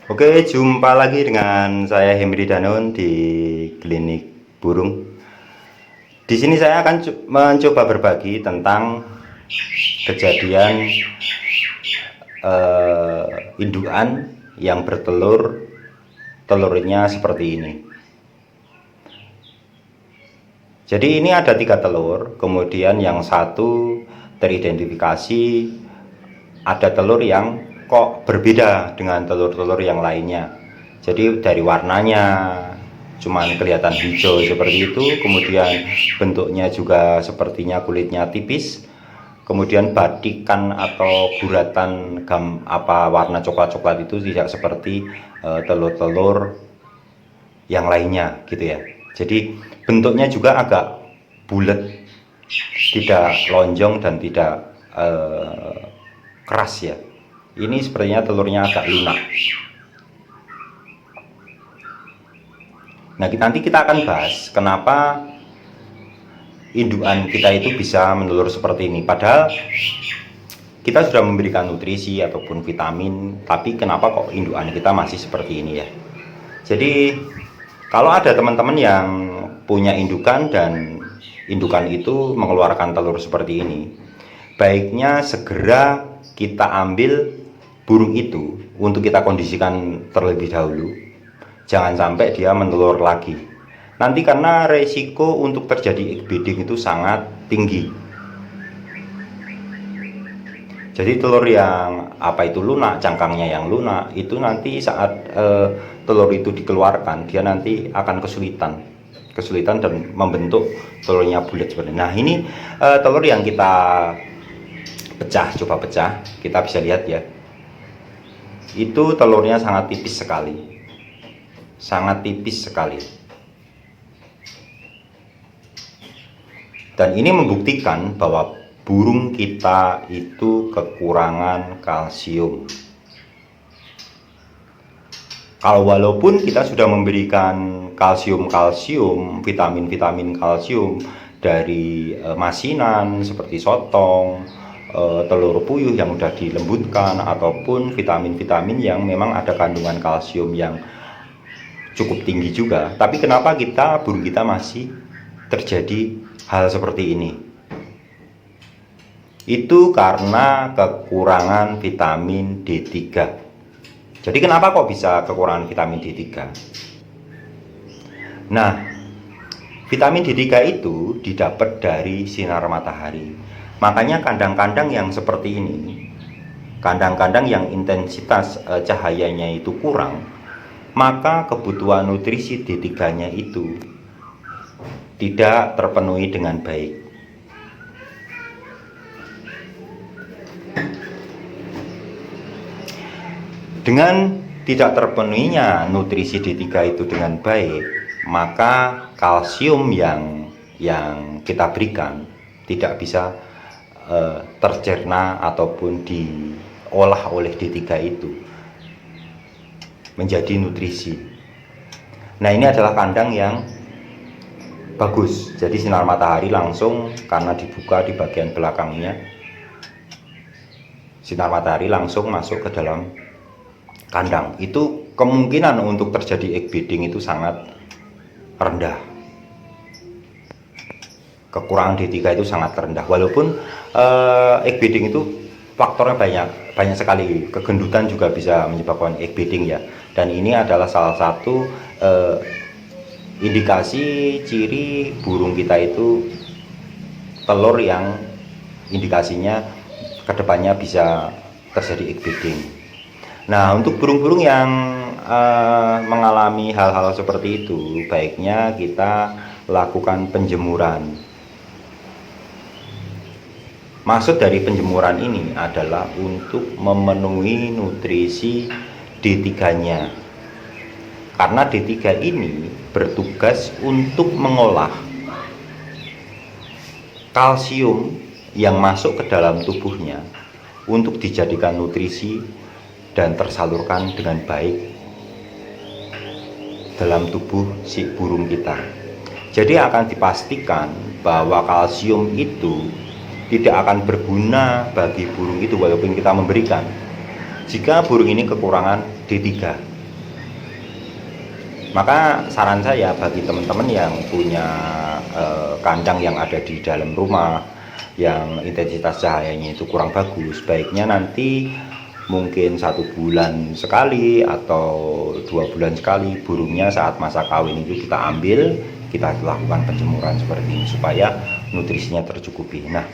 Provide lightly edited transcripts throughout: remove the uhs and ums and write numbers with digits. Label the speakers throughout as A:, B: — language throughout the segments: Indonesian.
A: Oke, jumpa lagi dengan saya Henry Danon di Klinik Burung. Di sini saya akan mencoba berbagi tentang kejadian indukan yang bertelur, telurnya seperti ini. Jadi ini ada 3 telur, kemudian yang satu teridentifikasi ada telur yang kok berbeda dengan telur-telur yang lainnya. Jadi dari warnanya cuman kelihatan hijau seperti itu, kemudian bentuknya juga sepertinya kulitnya tipis, kemudian batikan atau guratan warna coklat-coklat itu tidak seperti telur-telur yang lainnya gitu ya. Jadi bentuknya juga agak bulat, tidak lonjong dan tidak keras ya. Ini sepertinya telurnya agak lunak. Nah, nanti kita akan bahas kenapa indukan kita itu bisa menelur seperti ini. Padahal kita sudah memberikan nutrisi ataupun vitamin, tapi kenapa kok indukan kita masih seperti ini ya? Jadi kalau ada teman-teman yang punya indukan dan indukan itu mengeluarkan telur seperti ini, baiknya segera kita ambil burung itu untuk kita kondisikan terlebih dahulu. Jangan sampai dia menelur lagi. Nanti karena resiko untuk terjadi egg bedding itu sangat tinggi. Jadi telur yang lunak, cangkangnya yang lunak, itu nanti saat telur itu dikeluarkan, dia nanti akan kesulitan dan membentuk telurnya bulat seperti ini. Nah, ini telur yang kita coba pecah, kita bisa lihat ya. Itu telurnya sangat tipis sekali. Sangat tipis sekali. Dan ini membuktikan bahwa burung kita itu kekurangan kalsium. Kalau walaupun kita sudah memberikan kalsium, vitamin kalsium dari masinan seperti sotong, telur puyuh yang sudah dilembutkan, ataupun vitamin-vitamin yang memang ada kandungan kalsium yang cukup tinggi juga, tapi kenapa burung kita masih terjadi hal seperti ini? Itu karena kekurangan vitamin D3. Jadi kenapa kok bisa kekurangan vitamin D3? Nah, vitamin D3 itu didapat dari sinar matahari. Makanya kandang-kandang yang seperti ini, kandang-kandang yang intensitas cahayanya itu kurang, maka kebutuhan nutrisi D3-nya itu tidak terpenuhi dengan baik. Dengan tidak terpenuhinya nutrisi D3 itu dengan baik, maka kalsium yang kita berikan tidak bisa tercerna ataupun diolah oleh D3 itu menjadi nutrisi. Nah, ini adalah kandang yang bagus. Jadi sinar matahari langsung, karena dibuka di bagian belakangnya, sinar matahari langsung masuk ke dalam kandang. Itu kemungkinan untuk terjadi egg bedding itu sangat rendah. Kekurangan D3 itu sangat rendah. Walaupun egg bedding itu faktornya banyak sekali. Kegendutan juga bisa menyebabkan egg bedding ya. Dan ini adalah salah satu indikasi ciri burung kita itu telur yang indikasinya kedepannya bisa terjadi egg bedding. Nah, untuk burung-burung yang mengalami hal-hal seperti itu, baiknya kita lakukan penjemuran. Maksud dari penjemuran ini adalah untuk memenuhi nutrisi D3-nya. Karena D3 ini bertugas untuk mengolah kalsium yang masuk ke dalam tubuhnya untuk dijadikan nutrisi dan tersalurkan dengan baik dalam tubuh si burung kita. Jadi akan dipastikan bahwa kalsium itu tidak akan berguna bagi burung itu walaupun kita memberikan, jika burung ini kekurangan D3. Maka saran saya bagi teman-teman yang punya kandang yang ada di dalam rumah yang intensitas cahayanya itu kurang bagus, baiknya nanti mungkin 1 bulan sekali atau 2 bulan sekali burungnya saat masa kawin itu kita ambil, kita lakukan penjemuran seperti ini supaya nutrisinya tercukupi. Nah,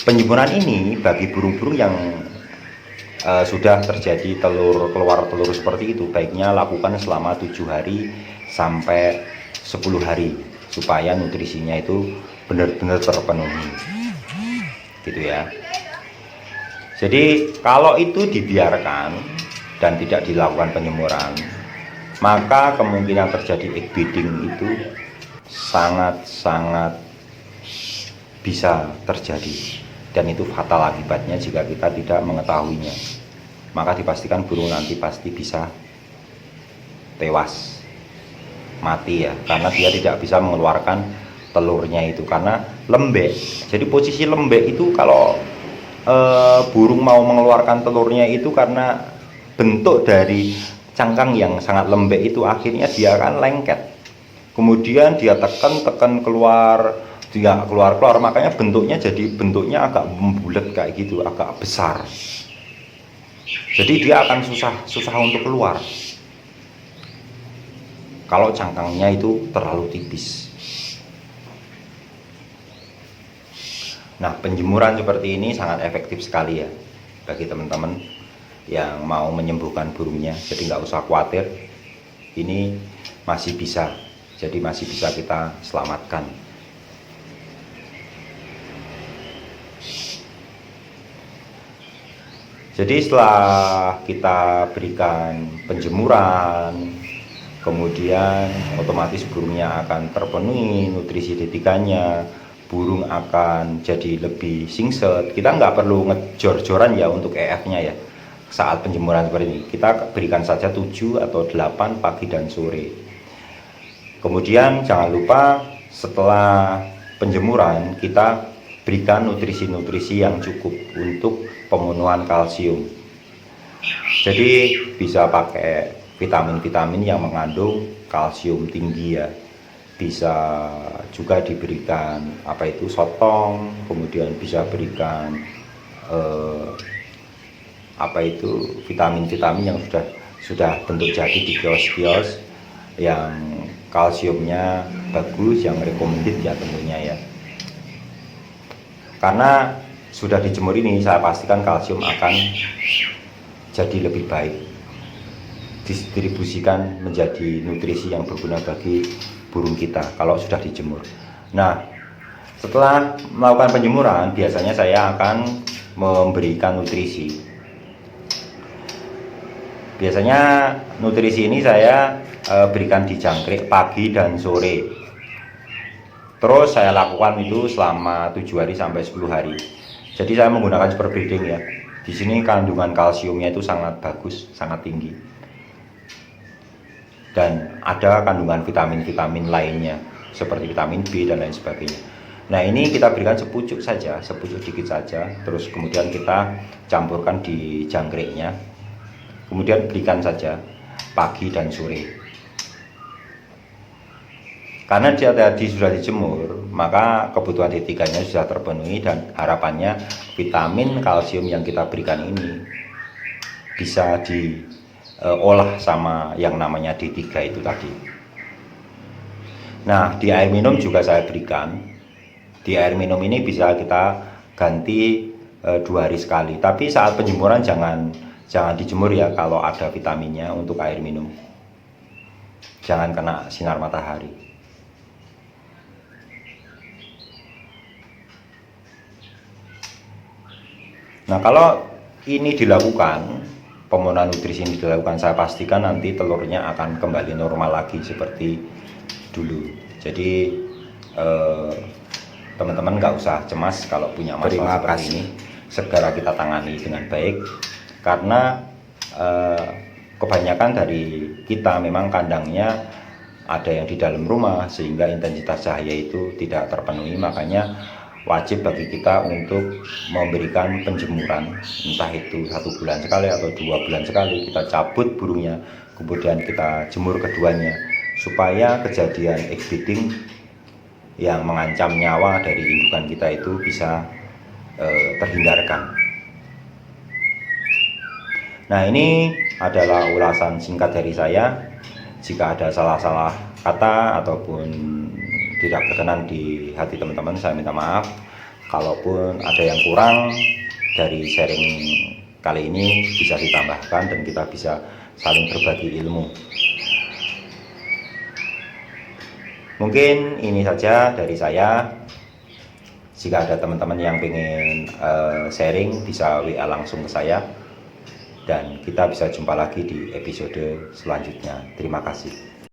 A: penjemuran ini bagi burung-burung yang sudah terjadi keluar telur seperti itu, baiknya lakukan selama 7 hari sampai 10 hari supaya nutrisinya itu benar-benar terpenuhi gitu ya. Jadi kalau itu dibiarkan dan tidak dilakukan penjemuran, maka kemungkinan terjadi egg beating itu sangat-sangat bisa terjadi, dan itu fatal akibatnya jika kita tidak mengetahuinya. Maka dipastikan burung nanti pasti bisa tewas, mati ya, karena dia tidak bisa mengeluarkan telurnya itu karena lembek. Jadi posisi lembek itu kalau burung mau mengeluarkan telurnya itu karena bentuk dari cangkang yang sangat lembek itu, akhirnya dia akan lengket, kemudian dia tekan keluar, dia keluar, makanya bentuknya agak membulat kayak gitu, agak besar. Jadi dia akan susah untuk keluar kalau cangkangnya itu terlalu tipis. Nah, penjemuran seperti ini sangat efektif sekali ya bagi teman-teman yang mau menyembuhkan burungnya. Jadi nggak usah khawatir, ini masih bisa, jadi masih bisa kita selamatkan. Jadi setelah kita berikan penjemuran, kemudian otomatis burungnya akan terpenuhi nutrisi D3-nya, burung akan jadi lebih singset. Kita nggak perlu ngejor-joran ya untuk EF-nya ya. Saat penjemuran seperti ini, kita berikan saja 7 atau 8 pagi dan sore. Kemudian jangan lupa setelah penjemuran kita berikan nutrisi-nutrisi yang cukup untuk pemenuhan kalsium. Jadi bisa pakai vitamin-vitamin yang mengandung kalsium tinggi ya. Bisa juga diberikan sotong, kemudian bisa berikan vitamin-vitamin yang sudah bentuk jadi di kios-kios yang kalsiumnya bagus, yang recommended ya tentunya ya. Karena sudah dijemur ini, saya pastikan kalsium akan jadi lebih baik, distribusikan menjadi nutrisi yang berguna bagi burung kita kalau sudah dijemur. Nah, setelah melakukan penjemuran, biasanya saya akan memberikan nutrisi. Biasanya nutrisi ini saya berikan di jangkrik pagi dan sore. Terus saya lakukan itu selama 7 hari sampai 10 hari. Jadi saya menggunakan super breeding ya. Di sini kandungan kalsiumnya itu sangat bagus, sangat tinggi. Dan ada kandungan vitamin-vitamin lainnya seperti vitamin B dan lain sebagainya. Nah, ini kita berikan sepucuk saja, sepucuk dikit saja. Terus kemudian kita campurkan di jangkriknya. Kemudian berikan saja pagi dan sore. Karena dia tadi sudah dijemur, maka kebutuhan D3-nya sudah terpenuhi dan harapannya vitamin kalsium yang kita berikan ini bisa diolah sama yang namanya D3 itu tadi. Nah, di air minum juga saya berikan. Di air minum ini bisa kita ganti 2 hari sekali. Tapi saat penjemuran jangan dijemur ya kalau ada vitaminnya untuk air minum. Jangan kena sinar matahari. Nah, kalau ini dilakukan, pemenuhan nutrisi ini dilakukan, saya pastikan nanti telurnya akan kembali normal lagi seperti dulu. Jadi teman-teman nggak usah cemas kalau punya masalah seperti ini, segera kita tangani dengan baik. Karena kebanyakan dari kita memang kandangnya ada yang di dalam rumah sehingga intensitas cahaya itu tidak terpenuhi, makanya wajib bagi kita untuk memberikan penjemuran, entah itu 1 bulan sekali atau 2 bulan sekali. Kita cabut burungnya, kemudian kita jemur keduanya, supaya kejadian exbiting yang mengancam nyawa dari indukan kita itu bisa terhindarkan. Nah, ini adalah ulasan singkat dari saya. Jika ada salah-salah kata ataupun tidak berkenan di hati teman-teman, saya minta maaf. Kalaupun ada yang kurang dari sharing kali ini, bisa ditambahkan dan kita bisa saling berbagi ilmu. Mungkin ini saja dari saya. Jika ada teman-teman yang ingin sharing, bisa WA langsung ke saya. Dan kita bisa jumpa lagi di episode selanjutnya. Terima kasih.